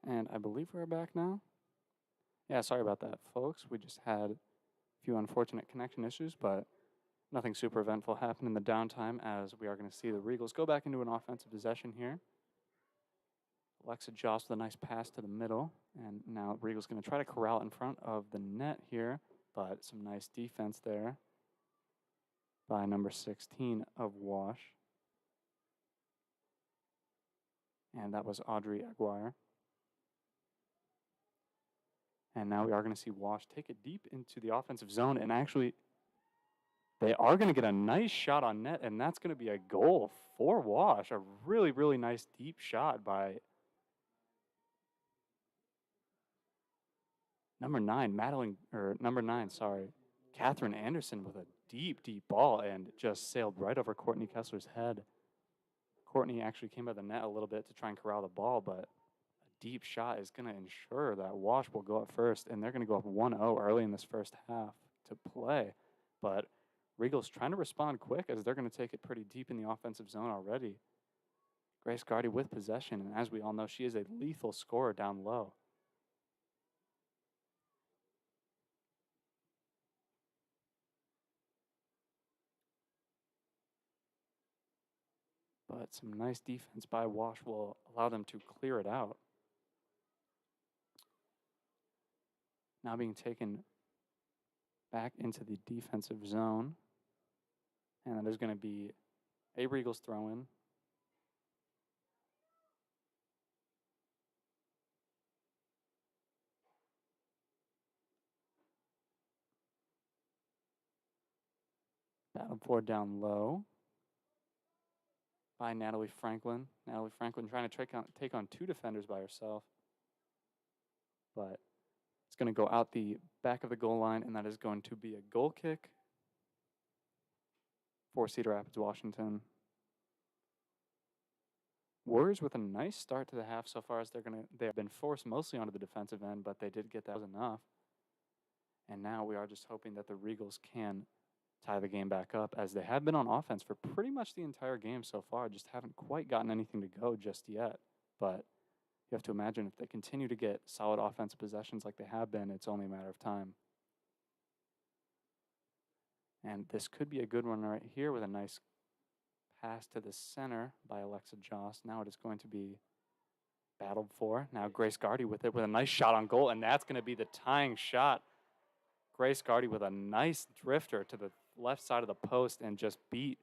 And I believe we're back now. Yeah, sorry about that, folks. We just had a few unfortunate connection issues, but nothing super eventful happened in the downtime as we are going to see the Regals go back into an offensive possession here. Alexa Joss with a nice pass to the middle, and now Regal's going to try to corral in front of the net here, but some nice defense there by number 16 of Wash. And that was Audrey Aguirre. And now we are going to see Wash take it deep into the offensive zone, and actually they are going to get a nice shot on net, and that's going to be a goal for Wash. A really, really nice deep shot by number 9, Catherine Anderson with a deep, deep ball and just sailed right over Courtney Kessler's head. Courtney actually came by the net a little bit to try and corral the ball, but a deep shot is going to ensure that Wash will go up first, and they're going to go up 1-0 early in this first half to play. But Regal's trying to respond quick as they're going to take it pretty deep in the offensive zone already. Grace Gardy with possession, and as we all know, she is a lethal scorer down low. But some nice defense by Wash will allow them to clear it out. Now being taken back into the defensive zone. And then there's going to be a Regals throw in. Battle for down low by Natalie Franklin. Natalie Franklin trying to take on two defenders by herself. But it's going to go out the back of the goal line, and that is going to be a goal kick for Cedar Rapids, Washington. Warriors with a nice start to the half so far as they have been forced mostly onto the defensive end, but they did get that was enough. And now we are just hoping that the Regals can tie the game back up, as they have been on offense for pretty much the entire game so far, just haven't quite gotten anything to go just yet. But you have to imagine if they continue to get solid offensive possessions like they have been, it's only a matter of time. And this could be a good one right here with a nice pass to the center by Alexa Joss. Now it is going to be battled for. Now Grace Gardy with it with a nice shot on goal, and that's going to be the tying shot. Grace Gardy with a nice drifter to the left side of the post and just beat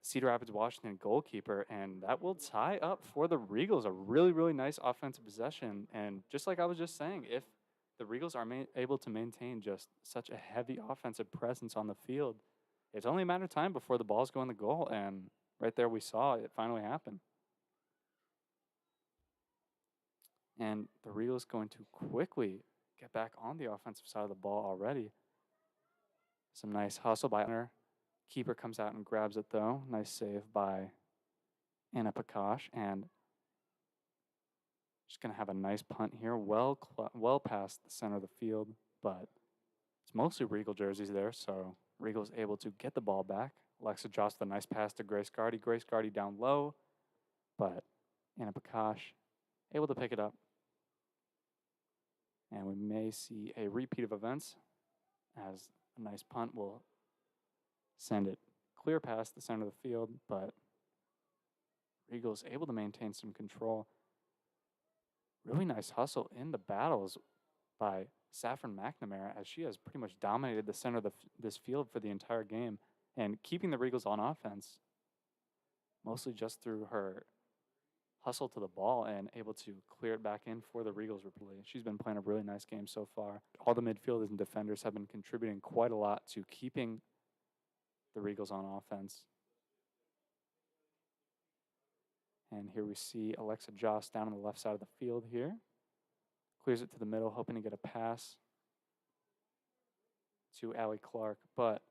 Cedar Rapids Washington goalkeeper, and that will tie up for the Regals. A really, really nice offensive possession, and just like I was just saying, if the Regals are able to maintain just such a heavy offensive presence on the field, it's only a matter of time before the balls go in the goal, and right there we saw it finally happen. And the Regals going to quickly get back on the offensive side of the ball already. Some nice hustle by Hunter. Keeper comes out and grabs it though. Nice save by Anna Prakash, and just going to have a nice punt here, well past the center of the field, but it's mostly Regal jerseys there, so Regal's able to get the ball back. Alexa Joss with a nice pass to Grace Gardy. Grace Gardy down low, but Anna Prakash able to pick it up. And we may see a repeat of events as a nice punt will send it clear past the center of the field, but Regal's able to maintain some control. Really nice hustle in the battles by Saffron McNamara, as she has pretty much dominated the center of this field for the entire game and keeping the Regals on offense, mostly just through her hustle to the ball and able to clear it back in for the Regals replay. She's been playing a really nice game so far. All the midfielders and defenders have been contributing quite a lot to keeping the Regals on offense. And here we see Alexa Joss down on the left side of the field here. Clears it to the middle, hoping to get a pass to Allie Clark, but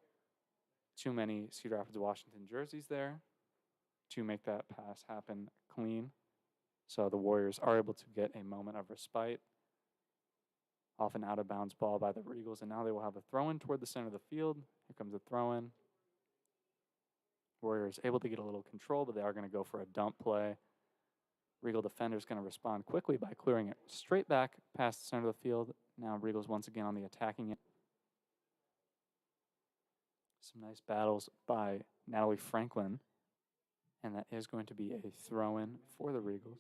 too many Cedar Rapids Washington jerseys there to make that pass happen clean. So the Warriors are able to get a moment of respite off an out-of-bounds ball by the Regals, and now they will have a throw-in toward the center of the field. Here comes a throw-in. Warriors able to get a little control, but they are going to go for a dump play. Regal defender is going to respond quickly by clearing it straight back past the center of the field. Now Regal's once again on the attacking end. Some nice battles by Natalie Franklin. And that is going to be a throw-in for the Regals.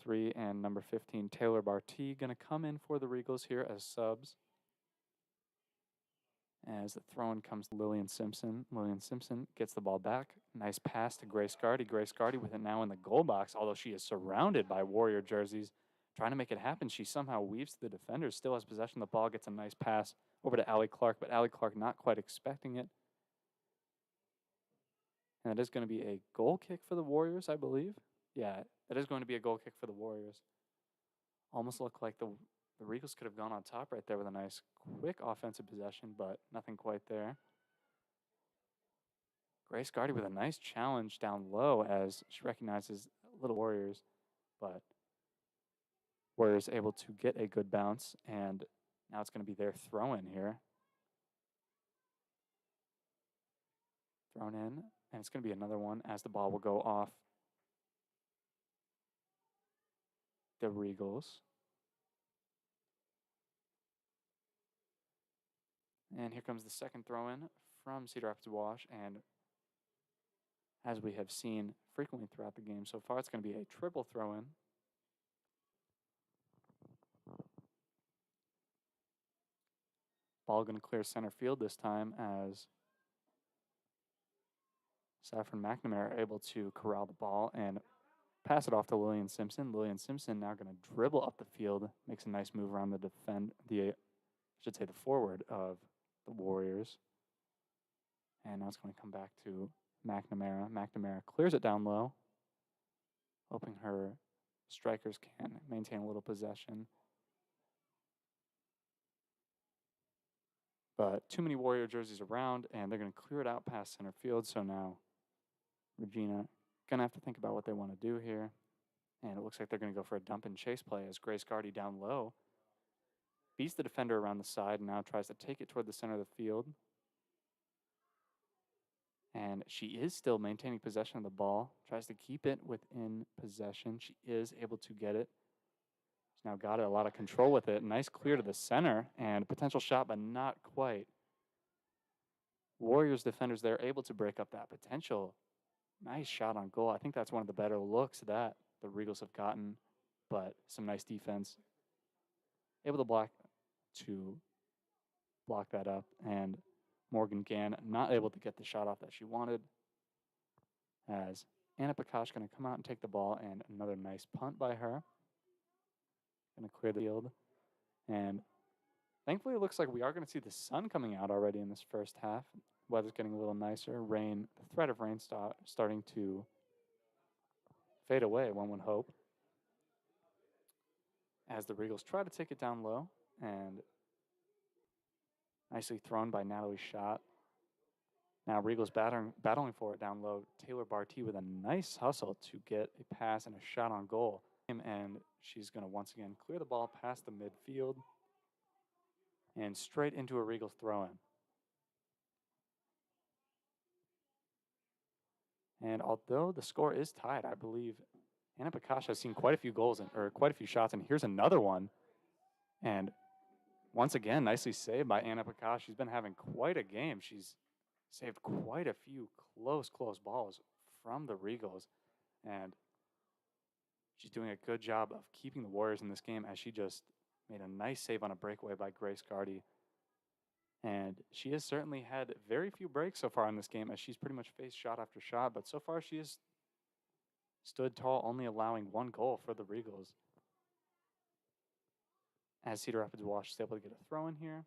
3 and number 15, Taylor Barty, going to come in for the Regals here as subs. As the throw-in comes to Lillian Simpson. Lillian Simpson gets the ball back. Nice pass to Grace Gardy. Grace Gardy with it now in the goal box, although she is surrounded by Warrior jerseys. Trying to make it happen, she somehow weaves to the defenders, still has possession of the ball, gets a nice pass over to Allie Clark, but Allie Clark not quite expecting it. And that is going to be a goal kick for the Warriors, I believe. Yeah, that is going to be a goal kick for the Warriors. Almost looked like the Regals could have gone on top right there with a nice, quick offensive possession, but nothing quite there. Grace Gardy with a nice challenge down low as she recognizes little Warriors, but Warriors able to get a good bounce, and now it's going to be their throw-in here. Thrown in, and it's going to be another one as the ball will go off the Regals. And here comes the second throw-in from Cedar Rapids Wash, and as we have seen frequently throughout the game so far, it's going to be a triple throw-in. Ball going to clear center field this time as Saffron McNamara are able to corral the ball and pass it off to Lillian Simpson. Lillian Simpson now going to dribble up the field, makes a nice move around the forward of the Warriors. And now it's going to come back to McNamara. McNamara clears it down low, hoping her strikers can maintain a little possession. But too many Warrior jerseys around, and they're going to clear it out past center field. So now Regina going to have to think about what they want to do here. And it looks like they're going to go for a dump and chase play as Grace Gardy down low beats the defender around the side and now tries to take it toward the center of the field. And she is still maintaining possession of the ball, tries to keep it within possession. She is able to get it. She's now got a lot of control with it. Nice clear to the center and potential shot, but not quite. Warriors defenders there able to break up that potential. Nice shot on goal. I think that's one of the better looks that the Regals have gotten, but some nice defense. Able to block that up, and Morgan Gann not able to get the shot off that she wanted. As Anna Prakash going to come out and take the ball, and another nice punt by her. Going to clear the field. And thankfully, it looks like we are going to see the sun coming out already in this first half. Weather's getting a little nicer. Rain, the threat of rain starting to fade away, one would hope. As the Regals try to take it down low, and nicely thrown by Natalie Schott. Now Regals battling for it down low. Taylor Barty with a nice hustle to get a pass and a shot on goal. And she's going to once again clear the ball past the midfield and straight into a Regals throw-in. And although the score is tied, I believe Anna Prakash has seen quite a few goals or quite a few shots, and here's another one. And once again, nicely saved by Anna Prakash. She's been having quite a game. She's saved quite a few close balls from the Regals. And she's doing a good job of keeping the Warriors in this game as she just made a nice save on a breakaway by Grace Gardy. And she has certainly had very few breaks so far in this game as she's pretty much faced shot after shot. But so far she has stood tall, only allowing one goal for the Regals. As Cedar Rapids Wash is able to get a throw in here.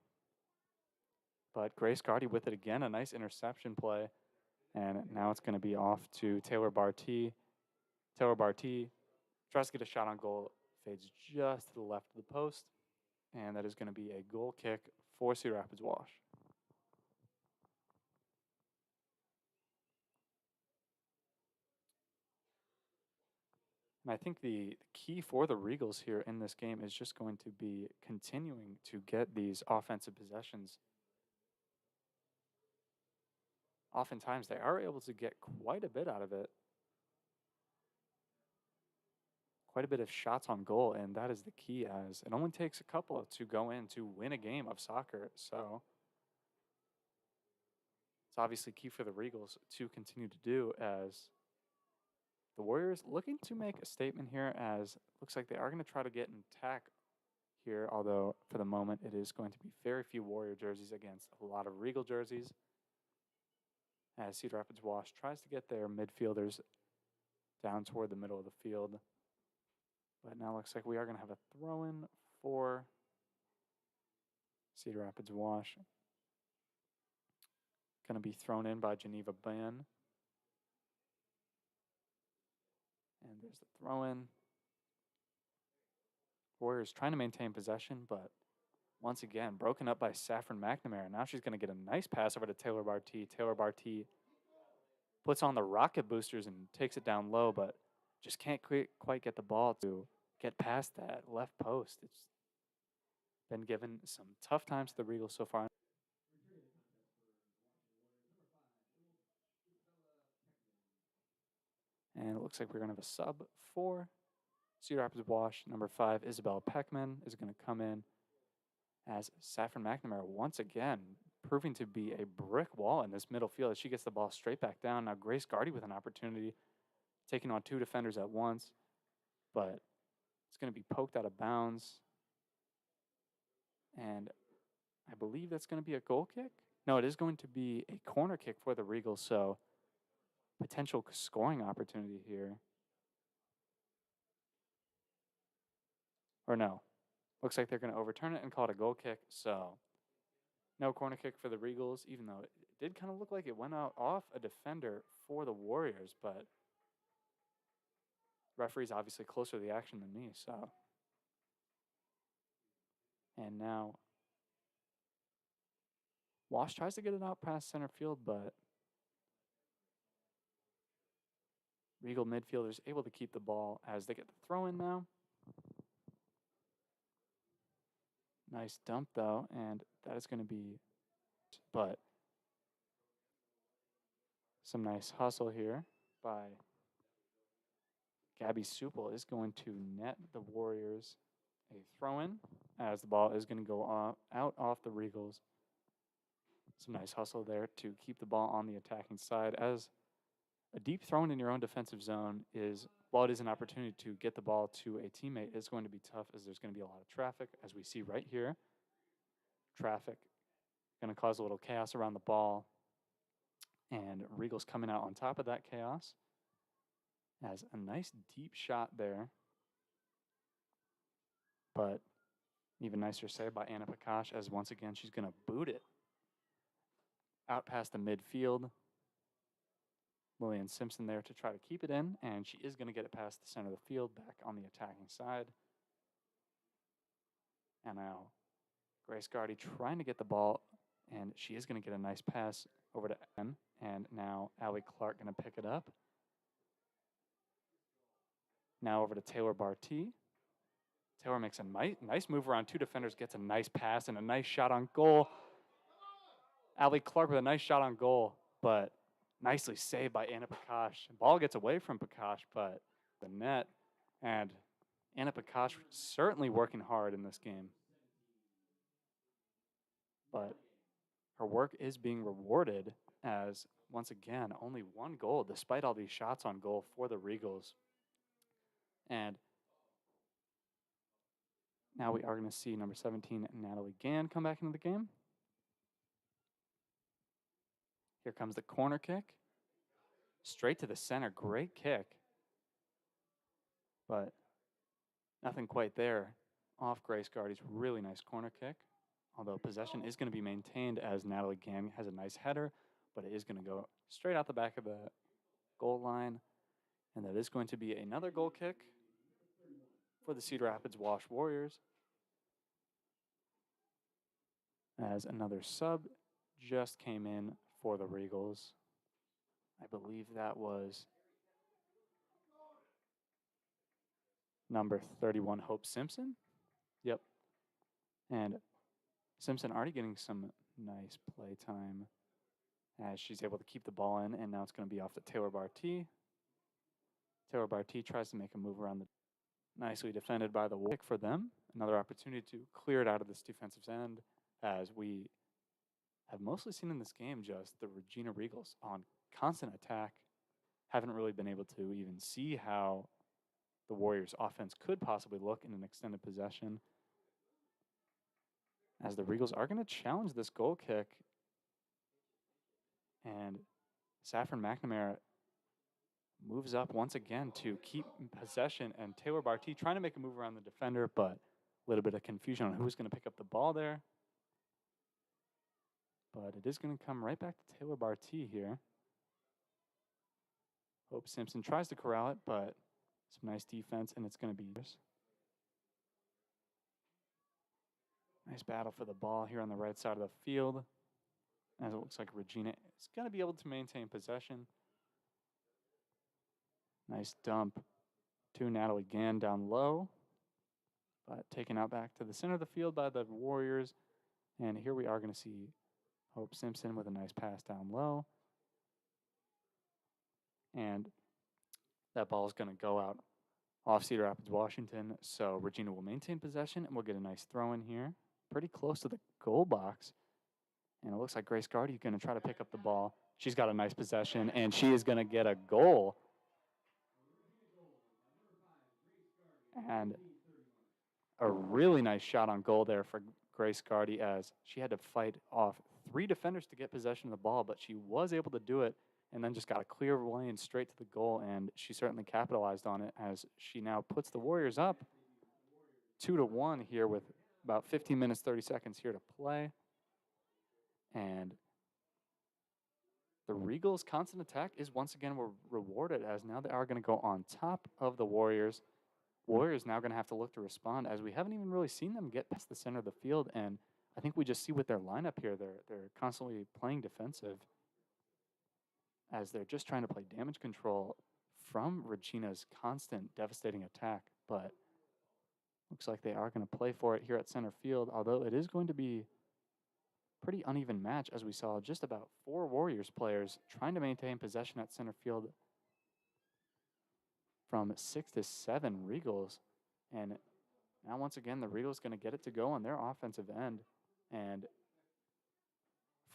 But Grace Gardy with it again, a nice interception play. And now it's going to be off to Taylor Barty. Taylor Barty tries to get a shot on goal, fades just to the left of the post. And that is going to be a goal kick for Cedar Rapids Wash. And I think the key for the Regals here in this game is just going to be continuing to get these offensive possessions. Oftentimes, they are able to get quite a bit out of it. quite a bit of shots on goal, and that is the key, as it only takes a couple to go in to win a game of soccer. So it's obviously key for the Regals to continue to do, as the Warriors looking to make a statement here, as looks like they are going to try to get an attack here, although for the moment it is going to be very few Warrior jerseys against a lot of Regal jerseys, as Cedar Rapids Wash tries to get their midfielders down toward the middle of the field. But now looks like we are going to have a throw-in for Cedar Rapids Wash. Going to be thrown in by Geneva Ban. And there's the throw-in. Warriors trying to maintain possession, but once again, broken up by Saffron McNamara. Now she's going to get a nice pass over to Taylor Barty. Taylor Barty puts on the rocket boosters and takes it down low, but just can't quite get the ball to get past that left post. It's been given some tough times to the Regals so far. And it looks like we're going to have a sub for Cedar Rapids Wash. Number 5, Isabella Peckman, is going to come in, as Saffron McNamara once again proving to be a brick wall in this middle field as she gets the ball straight back down. Now Grace Gardy with an opportunity, taking on 2 defenders at once, but it's going to be poked out of bounds. And I believe that's going to be a goal kick. No, it is going to be a corner kick for the Regals, so potential scoring opportunity here. Or no, looks like they're going to overturn it and call it a goal kick, so no corner kick for the Regals, even though it did kind of look like it went out off a defender for the Warriors, but referee's obviously closer to the action than me, so. And now Wash tries to get it out past center field, but Regal midfielders able to keep the ball as they get the throw in now. Nice dump though, and that is going to be, but some nice hustle here by Gabby Supple is going to net the Warriors a throw in, as the ball is going to go out off the Regals. Some nice hustle there to keep the ball on the attacking side, as a deep throw in your own defensive zone is, while it is an opportunity to get the ball to a teammate, it's going to be tough, as there's going to be a lot of traffic, as we see right here. Traffic going to cause a little chaos around the ball, and Regals coming out on top of that chaos, as a nice deep shot there, but even nicer save by Anna Prakash, as once again she's going to boot it out past the midfield. Lillian Simpson there to try to keep it in, and she is going to get it past the center of the field back on the attacking side. And now Grace Gardy trying to get the ball, and she is going to get a nice pass over to N, and now Allie Clark going to pick it up. Now over to Taylor Barty. Taylor makes a nice move around 2 defenders, gets a nice pass and a nice shot on goal. Allie Clark with a nice shot on goal, but nicely saved by Anna Prakash. Ball gets away from Prakash, but the net, and Anna Prakash certainly working hard in this game. But her work is being rewarded, as once again, only 1 goal despite all these shots on goal for the Regals. And now we are going to see number 17, Natalie Gann, come back into the game. Here comes the corner kick. Straight to the center. Great kick. But nothing quite there off Grace Gardy's really nice corner kick. Although possession is going to be maintained, as Natalie Gang has a nice header, but it is going to go straight out the back of the goal line. And that is going to be another goal kick for the Cedar Rapids Wash Warriors, as another sub just came in for the Regals. I believe that was number 31, Hope Simpson. Yep. And Simpson already getting some nice play time, as she's able to keep the ball in, and now it's going to be off to Taylor Barty. Taylor Barty tries to make a move around the Nicely defended by the Warriors for them. Another opportunity to clear it out of this defensive end, as we have mostly seen in this game just the Regina Regals on constant attack. Haven't really been able to even see how the Warriors' offense could possibly look in an extended possession, as the Regals are going to challenge this goal kick. And Saffron McNamara moves up once again to keep possession, and Taylor Barty trying to make a move around the defender, but a little bit of confusion on who's going to pick up the ball there. But it is going to come right back to Taylor Barty here. Hope Simpson tries to corral it, but some nice defense, and it's going to be nice battle for the ball here on the right side of the field, as it looks like Regina is going to be able to maintain possession. Nice dump to Natalie Gann down low, but taken out back to the center of the field by the Warriors. And here we are going to see Hope Simpson with a nice pass down low. And that ball is going to go out off Cedar Rapids, Washington. So Regina will maintain possession, and we'll get a nice throw in here. Pretty close to the goal box. And it looks like Grace Gardy is going to try to pick up the ball. She's got a nice possession, and she is going to get a goal. And a really nice shot on goal there for Grace Gardy, as she had to fight off 3 defenders to get possession of the ball, but she was able to do it and then just got a clear lane straight to the goal, and she certainly capitalized on it, as she now puts the Warriors up 2-1 here with about 15 minutes, 30 seconds here to play. And the Regals' constant attack is once again rewarded, as now they are going to go on top of the Warriors. Warriors now going to have to look to respond, as we haven't even really seen them get past the center of the field, and I think we just see with their lineup here, they're constantly playing defensive, as they're just trying to play damage control from Regina's constant devastating attack. But looks like they are going to play for it here at center field, although it is going to be a pretty uneven match, as we saw just about 4 Warriors players trying to maintain possession at center field from 6 to 7 Regals. And now once again, the Regals going to get it to go on their offensive end, and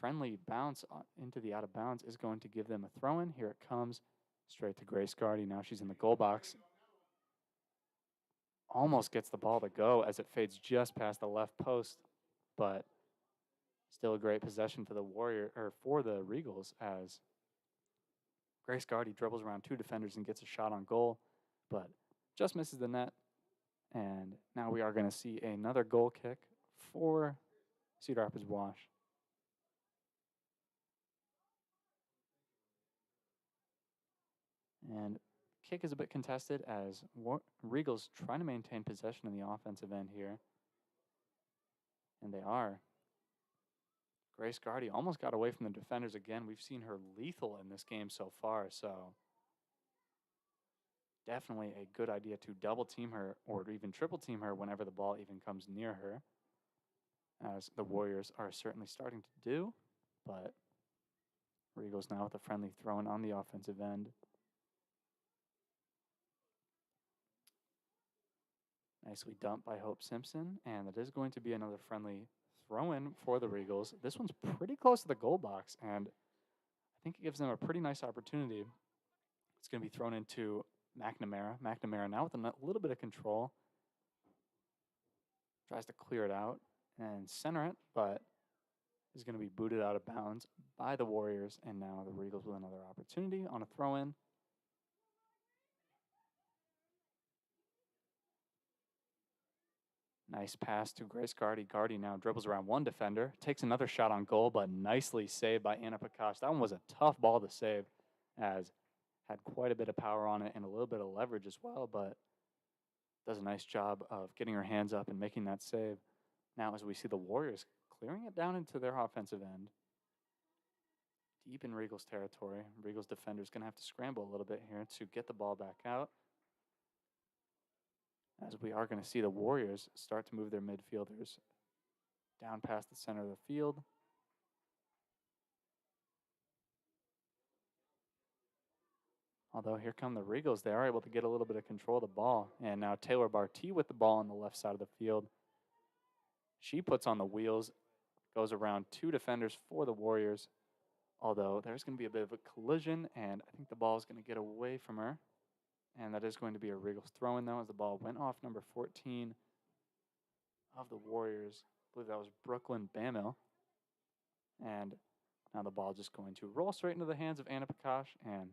friendly bounce into the out of bounds is going to give them a throw in. Here it comes straight to Grace Gardy. Now she's in the goal box. Almost gets the ball to go as it fades just past the left post, but still a great possession for the Regals, as Grace Gardy dribbles around 2 defenders and gets a shot on goal, but just misses the net. And now we are going to see another goal kick for Cedar Rapids Wash. And kick is a bit contested, as Regals trying to maintain possession in the offensive end here. And they are. Grace Gardy almost got away from the defenders again. We've seen her lethal in this game so far, so definitely a good idea to double team her or even triple team her whenever the ball even comes near her, as the Warriors are certainly starting to do. But Regals now with a friendly throw in on the offensive end. Nicely dumped by Hope Simpson, and it is going to be another friendly throw-in for the Regals. This one's pretty close to the goal box, and I think it gives them a pretty nice opportunity. It's going to be thrown into McNamara. McNamara now with a little bit of control. Tries to clear it out and center it, but is going to be booted out of bounds by the Warriors, and now the Regals with another opportunity on a throw-in. Nice pass to Grace Gardy. Gardy now dribbles around 1 defender, takes another shot on goal, but nicely saved by Anna Prakash. That one was a tough ball to save, as had quite a bit of power on it and a little bit of leverage as well, but does a nice job of getting her hands up and making that save. Now as we see the Warriors clearing it down into their offensive end, deep in Regals territory. Regals defender's going to have to scramble a little bit here to get the ball back out, as we are going to see the Warriors start to move their midfielders down past the center of the field. Although here come the Regals. They are able to get a little bit of control of the ball. And now Taylor Barty with the ball on the left side of the field. She puts on the wheels, goes around two defenders for the Warriors. Although there's going to be a bit of a collision, and I think the ball is going to get away from her. And that is going to be a Regals throw-in, though, as the ball went off number 14 of the Warriors. I believe that was Brooklyn Bamill. And now the ball just going to roll straight into the hands of Anna Prakash, and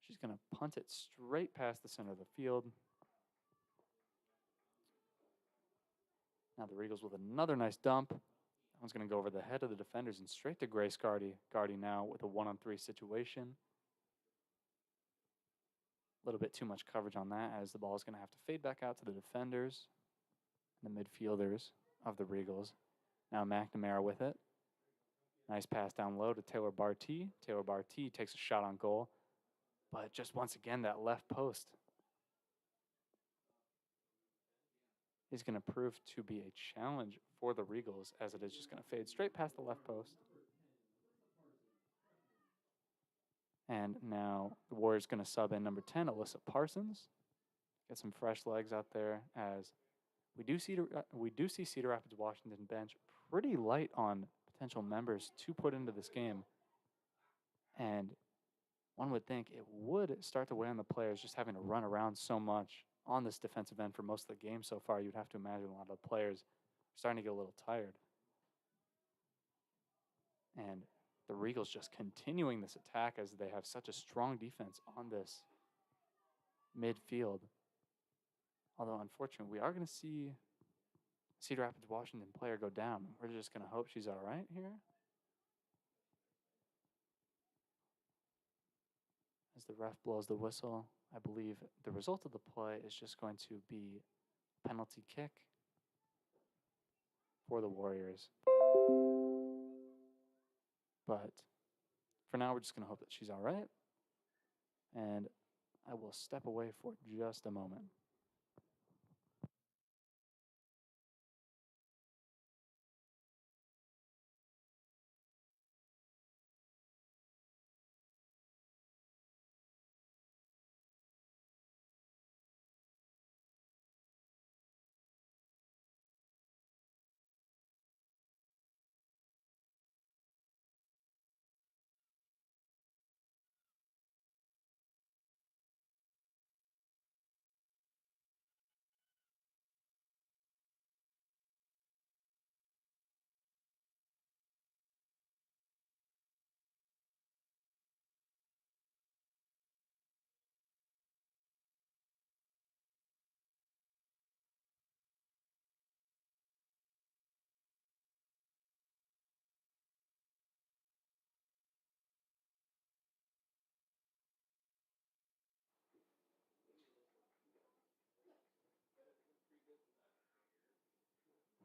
she's going to punt it straight past the center of the field. Now the Regals with another nice dump. That one's going to go over the head of the defenders and straight to Grace Gardy. Gardy now with a 1-on-3 situation. A little bit too much coverage on that, as the ball is going to have to fade back out to the defenders and the midfielders of the Regals. Now McNamara with it. Nice pass down low to Taylor Barty. Taylor Barty takes a shot on goal. But just once again, that left post is going to prove to be a challenge for the Regals, as it is just going to fade straight past the left post. And now the Warriors going to sub in number 10, Alyssa Parsons. Get some fresh legs out there, as we do see Cedar Rapids Washington bench pretty light on potential members to put into this game. And one would think it would start to weigh on the players just having to run around so much on this defensive end for most of the game so far. You'd have to imagine a lot of the players are starting to get a little tired. And the Regals just continuing this attack, as they have such a strong defense on this midfield. Although, unfortunately, we are going to see Cedar Rapids Washington player go down. We're just going to hope she's all right here. As the ref blows the whistle, I believe the result of the play is just going to be a penalty kick for the Warriors. But for now, we're just going to hope that she's all right. And I will step away for just a moment.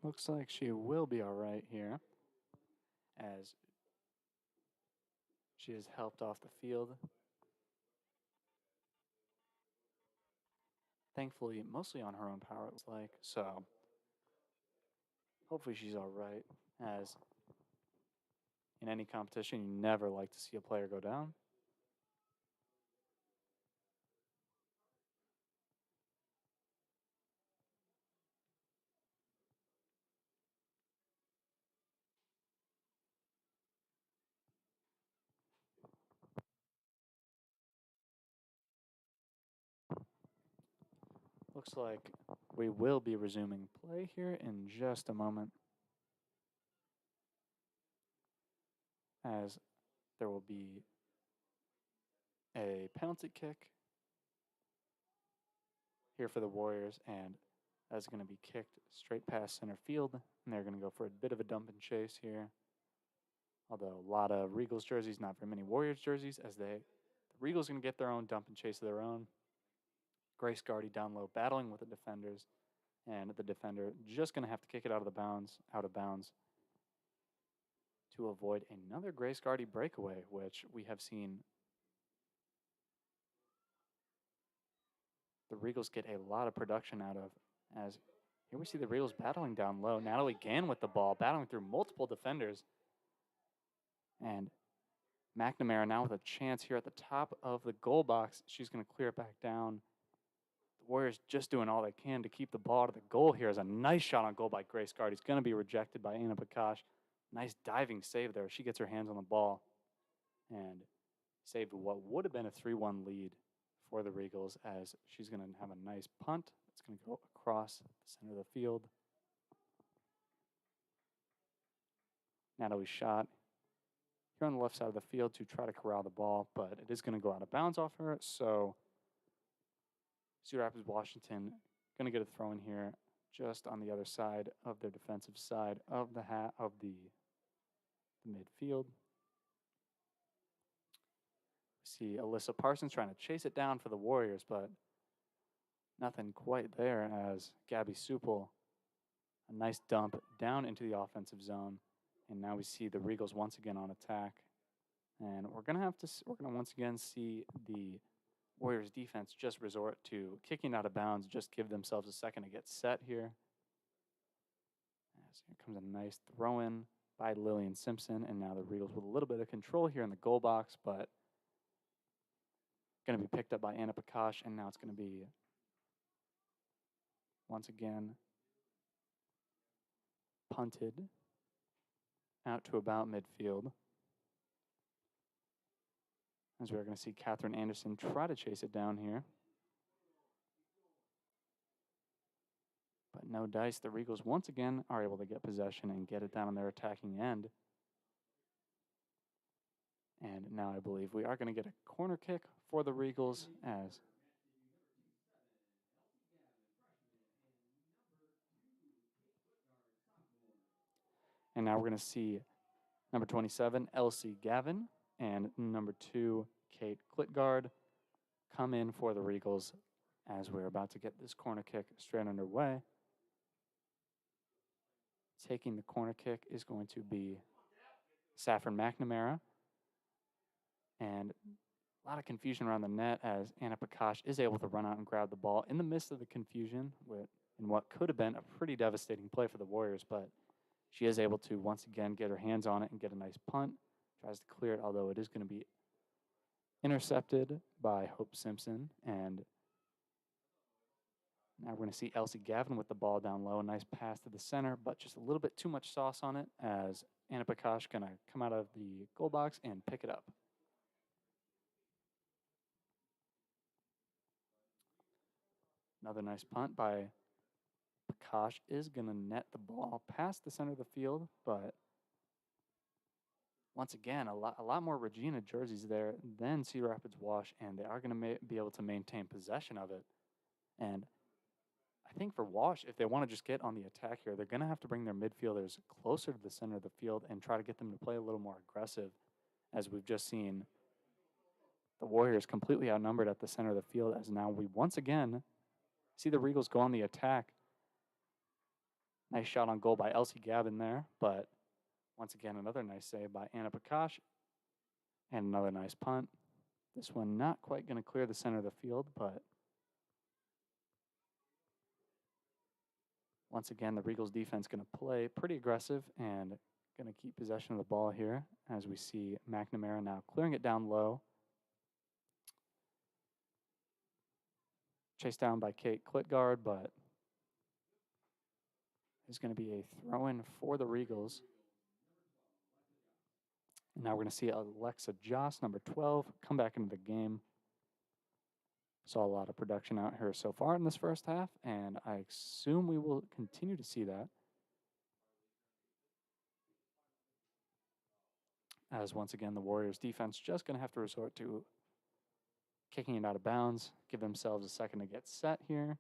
Looks like she will be all right here, as she is helped off the field. Thankfully, mostly on her own power, it looks like. So hopefully she's all right, as in any competition, you never like to see a player go down. Looks like we will be resuming play here in just a moment, as there will be a penalty kick here for the Warriors, and that's going to be kicked straight past center field, and they're going to go for a bit of a dump and chase here. Although a lot of Regals jerseys, not very many Warriors jerseys, as the Regals going to get their own dump and chase of their own. Grace Gardy down low, battling with the defenders, and the defender just going to have to kick it out of bounds to avoid another Grace Gardy breakaway, which we have seen the Regals get a lot of production out of, as here we see the Regals battling down low. Natalie Gann with the ball, battling through multiple defenders. And McNamara now with a chance here at the top of the goal box. She's going to clear it back down. The Warriors just doing all they can to keep the ball to the goal here. Is a nice shot on goal by Grace Guard. He's going to be rejected by Anna Prakash. Nice diving save there. She gets her hands on the ball and saved what would have been a 3-1 lead for the Regals, as she's going to have a nice punt. It's going to go across the center of the field. Natalie shot here on the left side of the field to try to corral the ball, but it is going to go out of bounds off her. So Cedar Rapids Washington going to get a throw in here just on the other side of their defensive side of the midfield. See Alyssa Parsons trying to chase it down for the Warriors, but nothing quite there, as Gabby Supple, a nice dump down into the offensive zone. And now we see the Regals once again on attack. And we're going to once again see the Warriors defense just resort to kicking out of bounds, just give themselves a second to get set here. As here comes a nice throw in by Lillian Simpson. And now the Regals with a little bit of control here in the goal box, but going to be picked up by Anna Prakash. And now it's going to be once again punted out to about midfield, as we're going to see Catherine Anderson try to chase it down here. But no dice. The Regals once again are able to get possession and get it down on their attacking end. And now I believe we are going to get a corner kick for the Regals, as and now we're going to see number 27, Elsie Gavin, and number 2, Kate Klitgard, come in for the Regals, as we're about to get this corner kick straight underway. Taking the corner kick is going to be Saffron McNamara. And a lot of confusion around the net, as Anna Prakash is able to run out and grab the ball in the midst of the confusion in what could have been a pretty devastating play for the Warriors. But she is able to once again get her hands on it and get a nice punt. Tries to clear it, although it is going to be intercepted by Hope Simpson. And now we're going to see Elsie Gavin with the ball down low. A nice pass to the center, but just a little bit too much sauce on it, as Anna Prakash going to come out of the goal box and pick it up. Another nice punt by Prakash is going to net the ball past the center of the field, but once again, a lot more Regina jerseys there than Cedar Rapids Wash, and they are going to be able to maintain possession of it. And I think for Wash, if they want to just get on the attack here, they're going to have to bring their midfielders closer to the center of the field and try to get them to play a little more aggressive, as we've just seen the Warriors completely outnumbered at the center of the field, as now we once again see the Regals go on the attack. Nice shot on goal by Elsie Gavin there, but once again, another nice save by Anna Prakash, and another nice punt. This one not quite going to clear the center of the field, but once again, the Regals defense going to play pretty aggressive and going to keep possession of the ball here, as we see McNamara now clearing it down low. Chased down by Kate Klitgard, but there's going to be a throw-in for the Regals. And now we're going to see Alexa Joss, number 12, come back into the game. Saw a lot of production out here so far in this first half, and I assume we will continue to see that. As once again, the Warriors defense just going to have to resort to kicking it out of bounds, give themselves a second to get set here.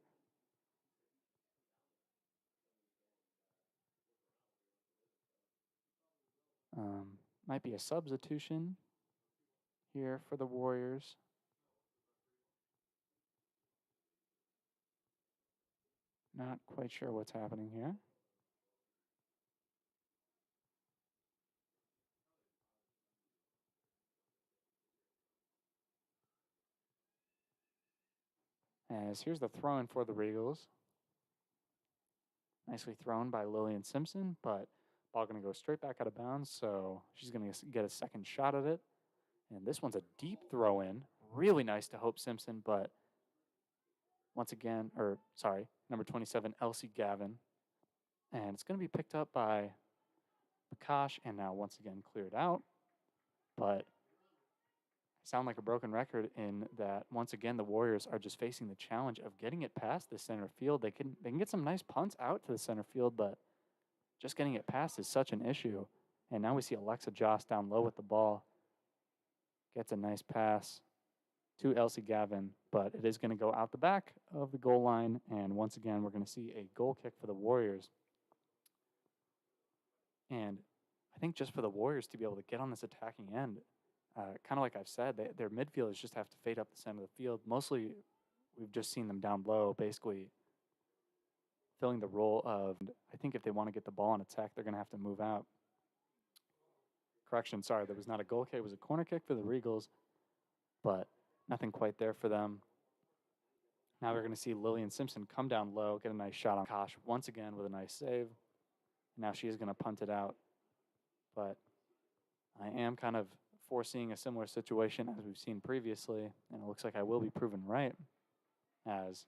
Might be a substitution here for the Warriors. Not quite sure what's happening here. As here's the throw-in for the Regals. Nicely thrown by Lillian Simpson, but ball going to go straight back out of bounds, so she's going to get a second shot at it. And this one's a deep throw in. Really nice to Hope Simpson, but once again, number 27, Elsie Gavin. And it's going to be picked up by Prakash and now once again cleared out. But I sound like a broken record in that once again the Warriors are just facing the challenge of getting it past the center field. They can get some nice punts out to the center field, but just getting it past is such an issue. And now we see Alexa Joss down low with the ball. Gets a nice pass to Elsie Gavin, but it is going to go out the back of the goal line. And once again, we're going to see a goal kick for the Warriors. And I think just for the Warriors to be able to get on this attacking end, kind of like I've said, their midfielders just have to fade up the center of the field. Mostly, we've just seen them down low, basically filling the role of, I think if they want to get the ball on attack, they're going to have to move out. Correction, sorry, there was not a goal kick. It was a corner kick for the Regals, but nothing quite there for them. Now we're going to see Lillian Simpson come down low, get a nice shot on Kosh once again with a nice save. Now she is going to punt it out. But I am kind of foreseeing a similar situation as we've seen previously, and it looks like I will be proven right, as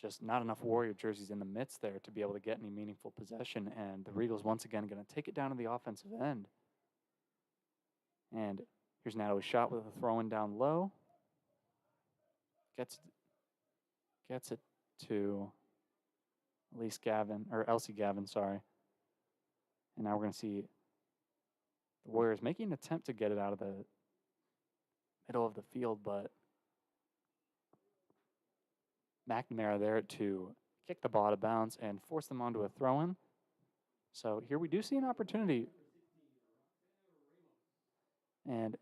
just not enough Warrior jerseys in the midst there to be able to get any meaningful possession, and the Regals once again going to take it down to the offensive end. And here's Natalie's shot with a throw-in down low. Gets it to Elsie Gavin, sorry. And now we're going to see the Warriors making an attempt to get it out of the middle of the field, but McNamara there to kick the ball out of bounds and force them onto a throw-in. So here we do see an opportunity. And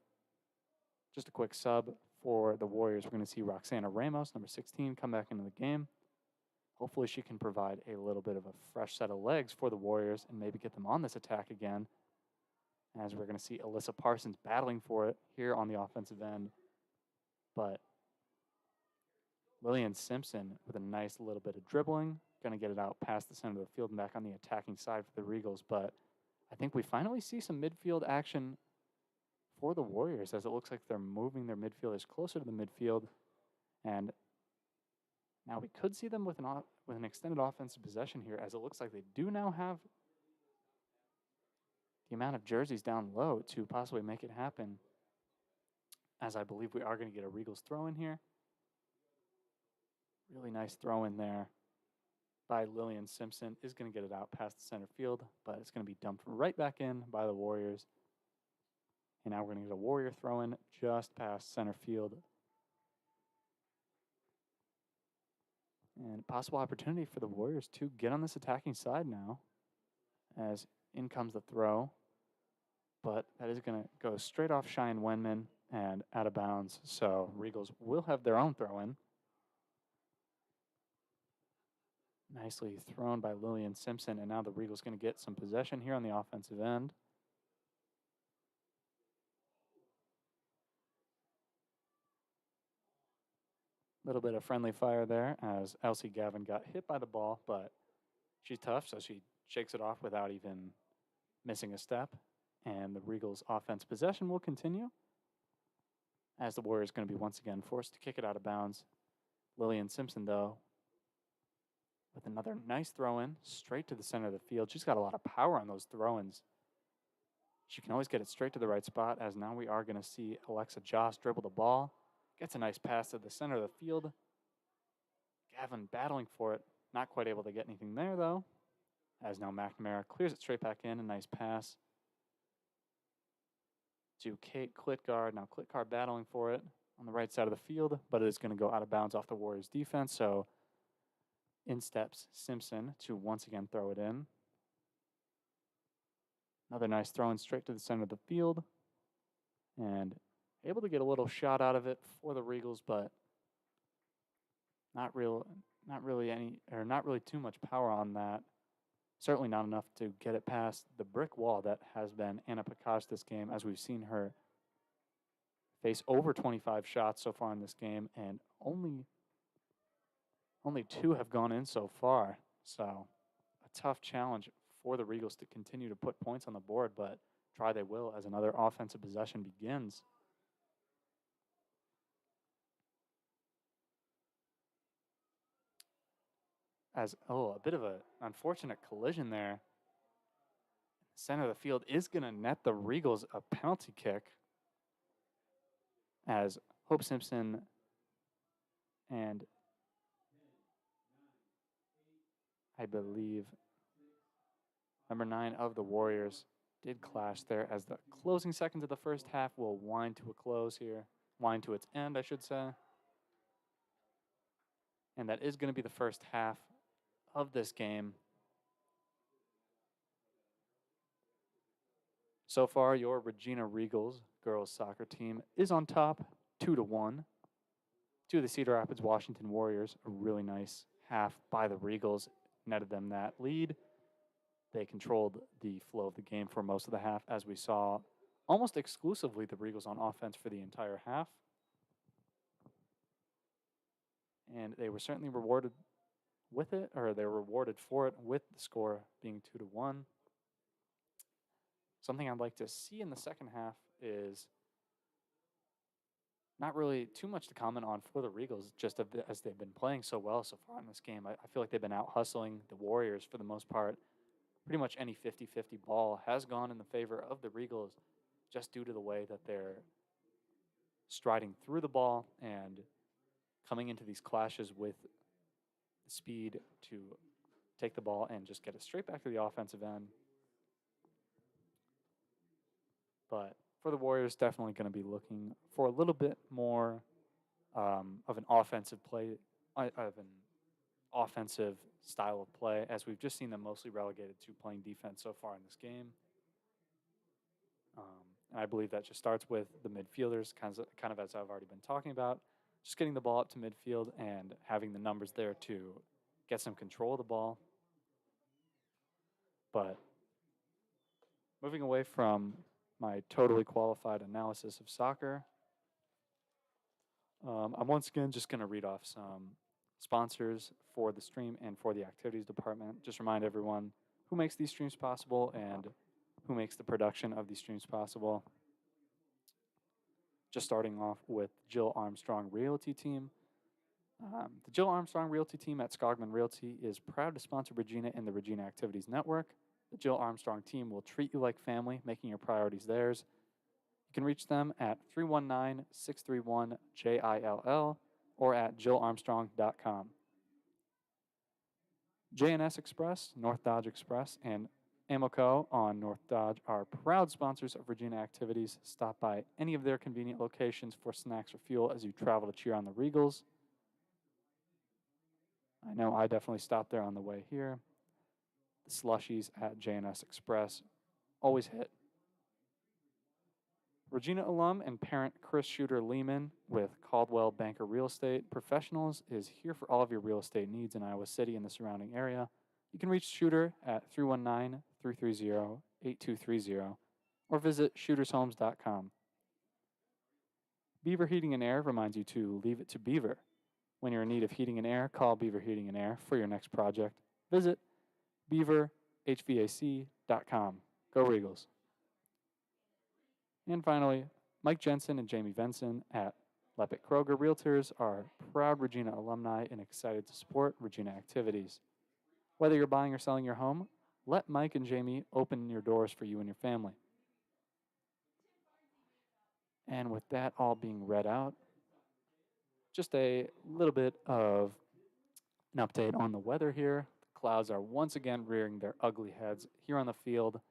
just a quick sub for the Warriors. We're going to see Roxana Ramos, number 16, come back into the game. Hopefully she can provide a little bit of a fresh set of legs for the Warriors and maybe get them on this attack again. As we're going to see Alyssa Parsons battling for it here on the offensive end. But Lillian Simpson with a nice little bit of dribbling. Going to get it out past the center of the field and back on the attacking side for the Regals. But I think we finally see some midfield action for the Warriors, as it looks like they're moving their midfielders closer to the midfield. And now we could see them with an extended offensive possession here, as it looks like they do now have the amount of jerseys down low to possibly make it happen, as I believe we are going to get a Regals throw in here. Really nice throw in there by Lillian Simpson. Is going to get it out past the center field, but it's going to be dumped right back in by the Warriors. And now we're going to get a Warrior throw in just past center field. And possible opportunity for the Warriors to get on this attacking side now, as in comes the throw. But that is going to go straight off Cheyenne Wenman and out of bounds. So Regals will have their own throw in. Nicely thrown by Lillian Simpson. And now the Regals going to get some possession here on the offensive end. Little bit of friendly fire there as Elsie Gavin got hit by the ball, but she's tough, so she shakes it off without even missing a step. And the Regals' offense possession will continue, as the Warriors going to be once again forced to kick it out of bounds. Lillian Simpson, though, with another nice throw-in straight to the center of the field. She's got a lot of power on those throw-ins. She can always get it straight to the right spot, as now we are going to see Alexa Joss dribble the ball. Gets a nice pass to the center of the field. Gavin battling for it. Not quite able to get anything there, though. As now McNamara clears it straight back in. A nice pass to Kate Klitgard. Now Klitgard battling for it on the right side of the field, but it is going to go out of bounds off the Warriors' defense. So in steps Simpson to once again throw it in. Another nice throw in straight to the center of the field. And able to get a little shot out of it for the Regals, but not really too much power on that. Certainly not enough to get it past the brick wall that has been Anna Prakash this game, as we've seen her face over 25 shots so far in this game, and only 2 have gone in so far. So a tough challenge for the Regals to continue to put points on the board, but try they will as another offensive possession begins. as, oh, a bit of an unfortunate collision there. The center of the field is going to net the Regals a penalty kick as Hope Simpson and I believe number 9 of the Warriors did clash there as the closing seconds of the first half will wind to a close here. Wind to its end, I should say. And that is going to be the first half of this game. So far, your Regina Regals girls soccer team is on top 2-1 to the Cedar Rapids Washington Warriors. A really nice half by the Regals netted them that lead. They controlled the flow of the game for most of the half, as we saw almost exclusively the Regals on offense for the entire half. And they were certainly rewarded with it, or they were rewarded for it with the score being 2-1. Something I'd like to see in the second half is not really too much to comment on for the Regals, just as they've been playing so well so far in this game. I feel like they've been out hustling the Warriors for the most part. Pretty much any 50-50 ball has gone in the favor of the Regals just due to the way that they're striding through the ball and coming into these clashes with the speed to take the ball and just get it straight back to the offensive end. But for the Warriors, definitely going to be looking for a little bit more of an offensive play, of an offensive style of play, as we've just seen them mostly relegated to playing defense so far in this game. And I believe that just starts with the midfielders, kind of as I've already been talking about, just getting the ball up to midfield and having the numbers there to get some control of the ball. But moving away from my totally qualified analysis of soccer, I'm once again just going to read off some sponsors for the stream and for the activities department. Just remind everyone who makes these streams possible and who makes the production of these streams possible. Just starting off with Jill Armstrong Realty Team. The Jill Armstrong Realty Team at Skogman Realty is proud to sponsor Regina and the Regina Activities Network. The Jill Armstrong team will treat you like family, making your priorities theirs. You can reach them at 319-631-JILL or at jillarmstrong.com. JNS Express, North Dodge Express, and Amoco on North Dodge are proud sponsors of Regina Activities. Stop by any of their convenient locations for snacks or fuel as you travel to cheer on the Regals. I know I definitely stopped there on the way here. The slushies at JNS Express always hit. Regina alum and parent Chris Shooter Lehman with Caldwell Banker Real Estate Professionals is here for all of your real estate needs in Iowa City and the surrounding area. You can reach Shooter at 319-330-8230 or visit shootershomes.com. Beaver Heating and Air reminds you to leave it to Beaver. When you're in need of heating and air, call Beaver Heating and Air for your next project. Visit beaverhvac.com. Go Regals. And finally, Mike Jensen and Jamie Venson at Lepic Kroger Realtors are proud Regina alumni and excited to support Regina activities. Whether you're buying or selling your home, let Mike and Jamie open your doors for you and your family. And with that all being read out, just a little bit of an update on the weather here. The clouds are once again rearing their ugly heads here on the field,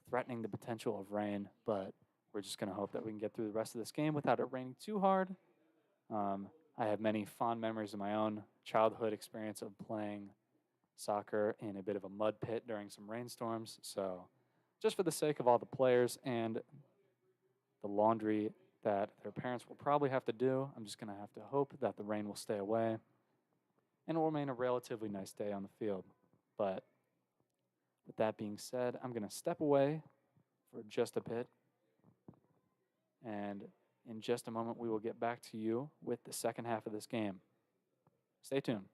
threatening the potential of rain, but we're just going to hope that we can get through the rest of this game without it raining too hard. I have many fond memories of my own childhood experience of playing soccer in a bit of a mud pit during some rainstorms. So just for the sake of all the players and the laundry that their parents will probably have to do, I'm just going to have to hope that the rain will stay away and it will remain a relatively nice day on the field. But with that being said, I'm going to step away for just a bit. And in just a moment, we will get back to you with the second half of this game. Stay tuned.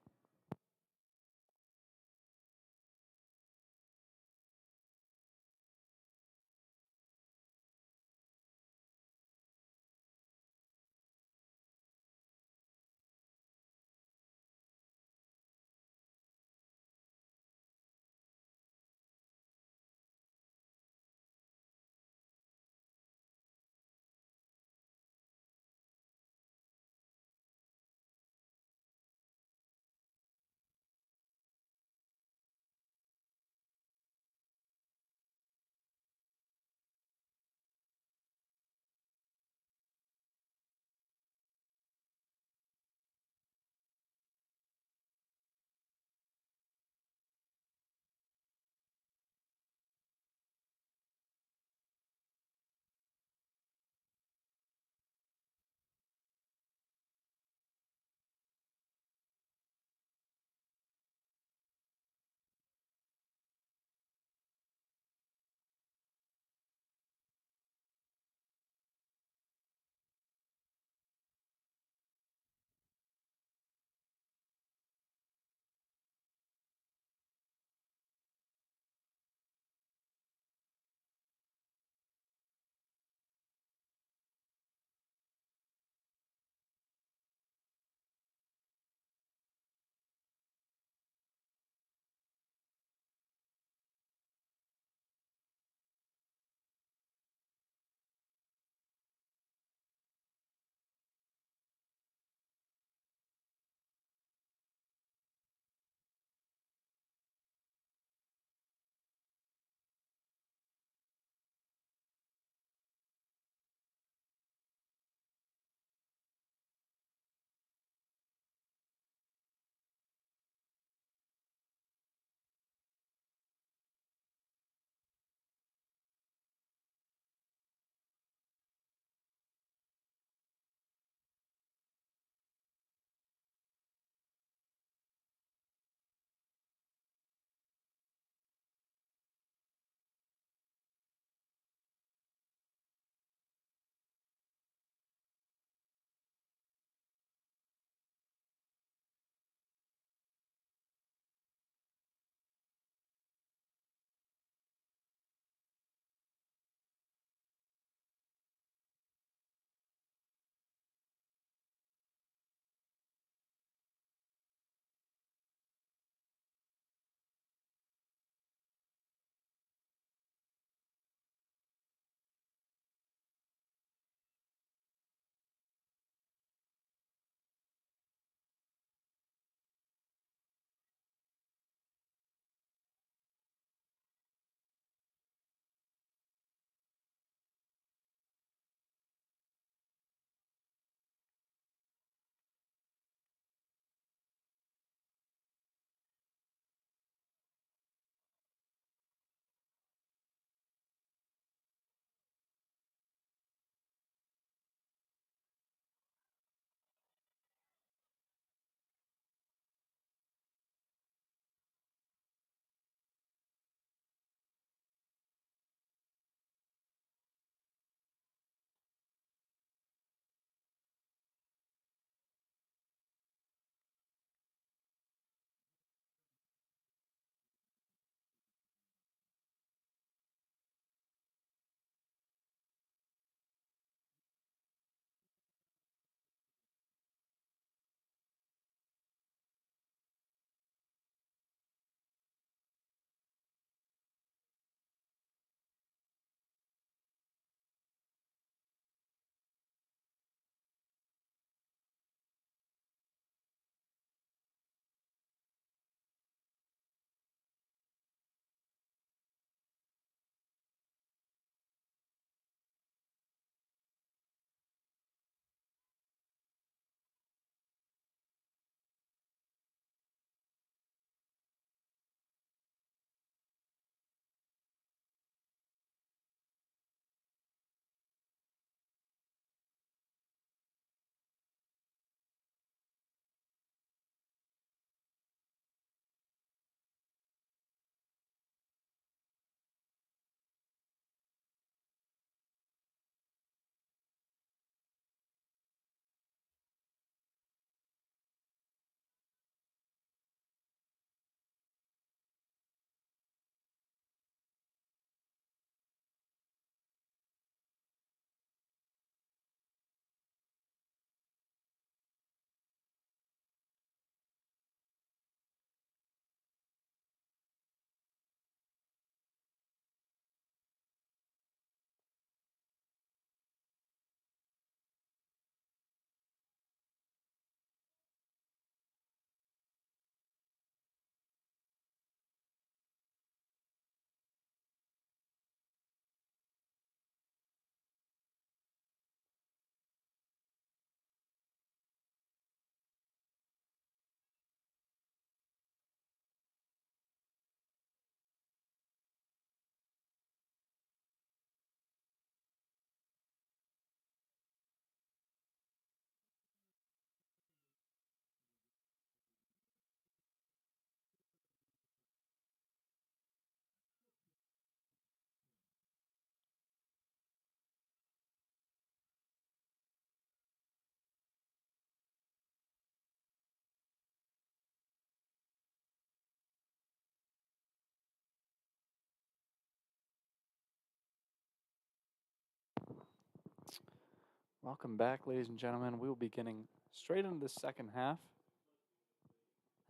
Welcome back, ladies and gentlemen. We will be getting straight into the second half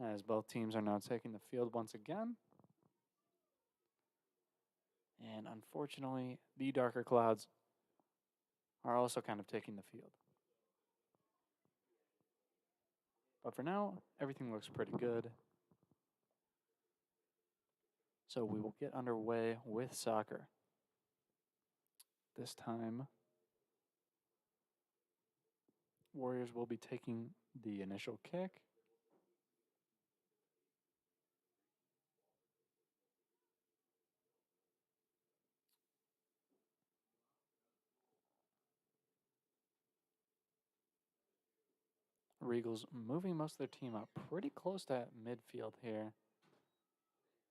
as both teams are now taking the field once again. And unfortunately, the darker clouds are also kind of taking the field. But for now, everything looks pretty good. So we will get underway with soccer. This time, Warriors will be taking the initial kick. Regals moving most of their team up pretty close to midfield here.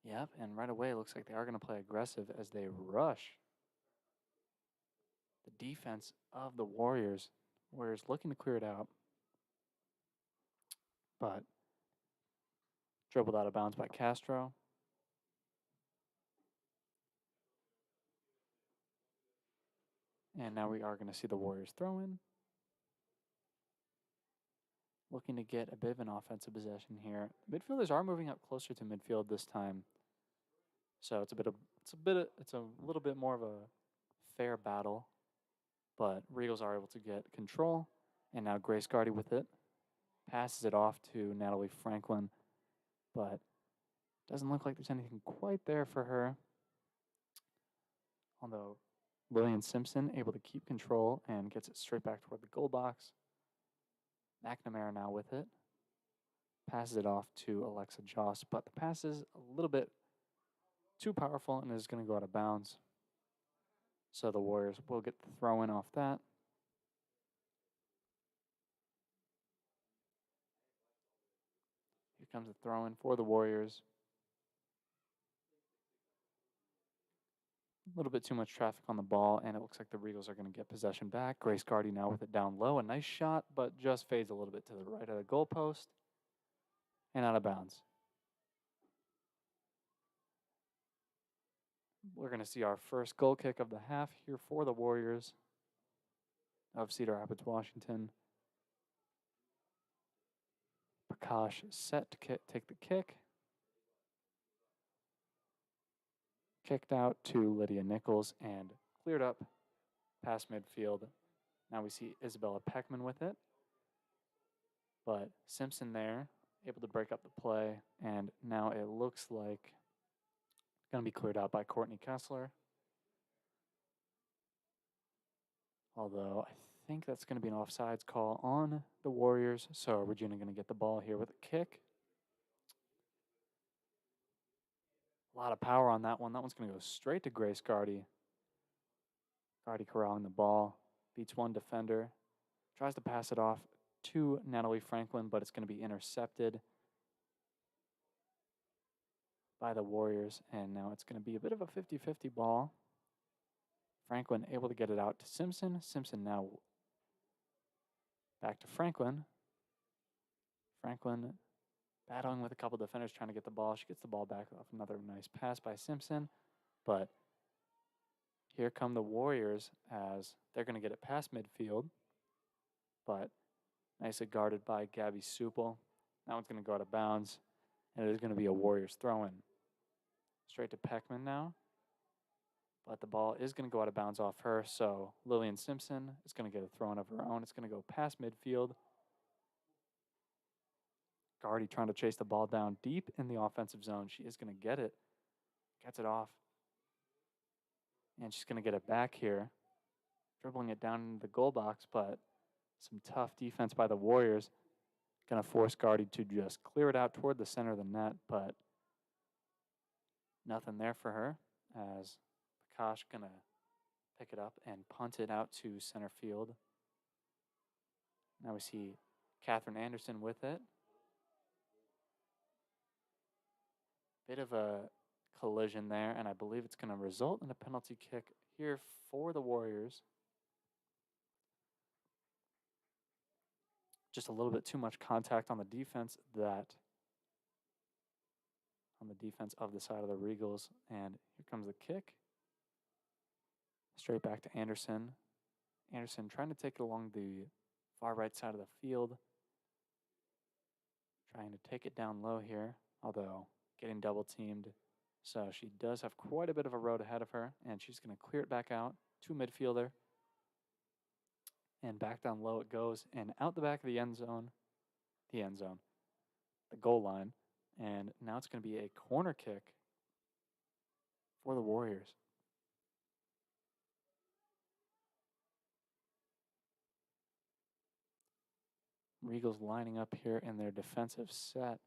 Yep, and right away it looks like they are going to play aggressive as they rush the defense of the Warriors. Warriors looking to clear it out, but dribbled out of bounds by Castro. And now we are going to see the Warriors throw in. Looking to get a bit of an offensive possession here. Midfielders are moving up closer to midfield this time. So it's a little bit more of a fair battle. But Regals are able to get control. And now Grace Gardy with it. Passes it off to Natalie Franklin. But doesn't look like there's anything quite there for her. Although Lillian Simpson able to keep control and gets it straight back toward the goal box. McNamara now with it. Passes it off to Alexa Joss, but the pass is a little bit too powerful and is going to go out of bounds. So the Warriors will get the throw in off that. Here comes the throw in for the Warriors. A little bit too much traffic on the ball, and it looks like the Regals are going to get possession back. Grace Gardy now with it down low. A nice shot, but just fades a little bit to the right of the goalpost and out of bounds. We're going to see our first goal kick of the half here for the Warriors of Cedar Rapids, Washington. Prakash set to take the kick. Kicked out to Lydia Nichols and cleared up past midfield. Now we see Isabella Peckman with it. But Simpson there, able to break up the play. And now it looks like it's going to be cleared out by Courtney Kessler. Although I think that's going to be an offsides call on the Warriors. So Regina going to get the ball here with a kick. A lot of power on that one. That one's going to go straight to Grace Gardy. Gardy corralling the ball. Beats one defender. Tries to pass it off to Natalie Franklin, but it's going to be intercepted by the Warriors. And now it's going to be a bit of a 50-50 ball. Franklin able to get it out to Simpson. Simpson now back to Franklin. Franklin battling with a couple defenders trying to get the ball. She gets the ball back off another nice pass by Simpson. But here come the Warriors as they're going to get it past midfield. But nicely guarded by Gabby Supel. That one's going to go out of bounds. And it is going to be a Warriors throw-in. Straight to Peckman now. But the ball is going to go out of bounds off her. So Lillian Simpson is going to get a throw-in of her own. It's going to go past midfield. Gardy trying to chase the ball down deep in the offensive zone. She is going to get it. Gets it off. And she's going to get it back here. Dribbling it down into the goal box, but some tough defense by the Warriors. Going to force Gardy to just clear it out toward the center of the net, but nothing there for her as Prakash going to pick it up and punt it out to center field. Now we see Catherine Anderson with it. Bit of a collision there, and I believe it's going to result in a penalty kick here for the Warriors. Just a little bit too much contact on the defense of the side of the Regals. And here comes the kick. Straight back to Anderson. Anderson trying to take it along the far right side of the field. Trying to take it down low here, although getting double teamed. So she does have quite a bit of a road ahead of her, and she's going to clear it back out to midfielder. And back down low it goes, and out the back of the goal line. And now it's going to be a corner kick for the Warriors. Regals lining up here in their defensive set.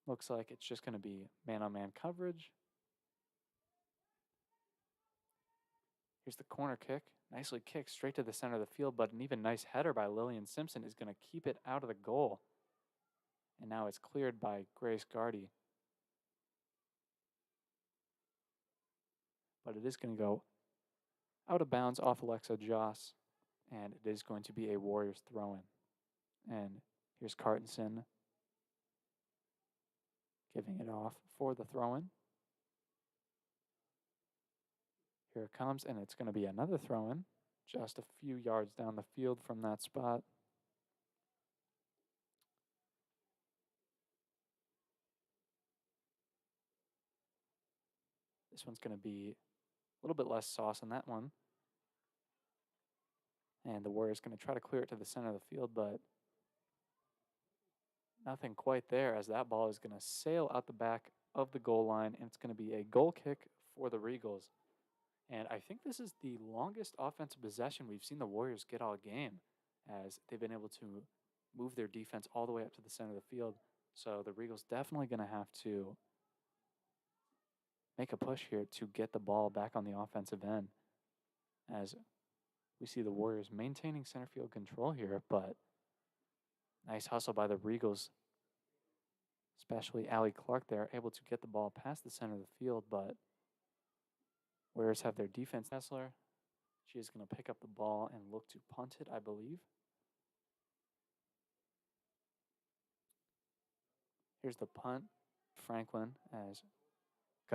Looks like it's just going to be man-on-man coverage. Here's the corner kick. Nicely kicked straight to the center of the field, but an even nice header by Lillian Simpson is going to keep it out of the goal. And now it's cleared by Grace Gardy. But it is going to go out of bounds off Alexa Joss, and it is going to be a Warriors throw-in. And here's Cartensen giving it off for the throw-in. Here it comes, and it's going to be another throw-in, just a few yards down the field from that spot. This one's going to be a little bit less sauce on that one. And the Warriors going to try to clear it to the center of the field, but nothing quite there, as that ball is going to sail out the back of the goal line, and it's going to be a goal kick for the Regals. And I think this is the longest offensive possession we've seen the Warriors get all game, as they've been able to move their defense all the way up to the center of the field. So the Regals definitely going to have to make a push here to get the ball back on the offensive end, as we see the Warriors maintaining center field control here, but nice hustle by the Regals, especially Allie Clark there, able to get the ball past the center of the field, but Warriors have their defense. Kessler, she is going to pick up the ball and look to punt it, I believe. Here's the punt, Franklin, as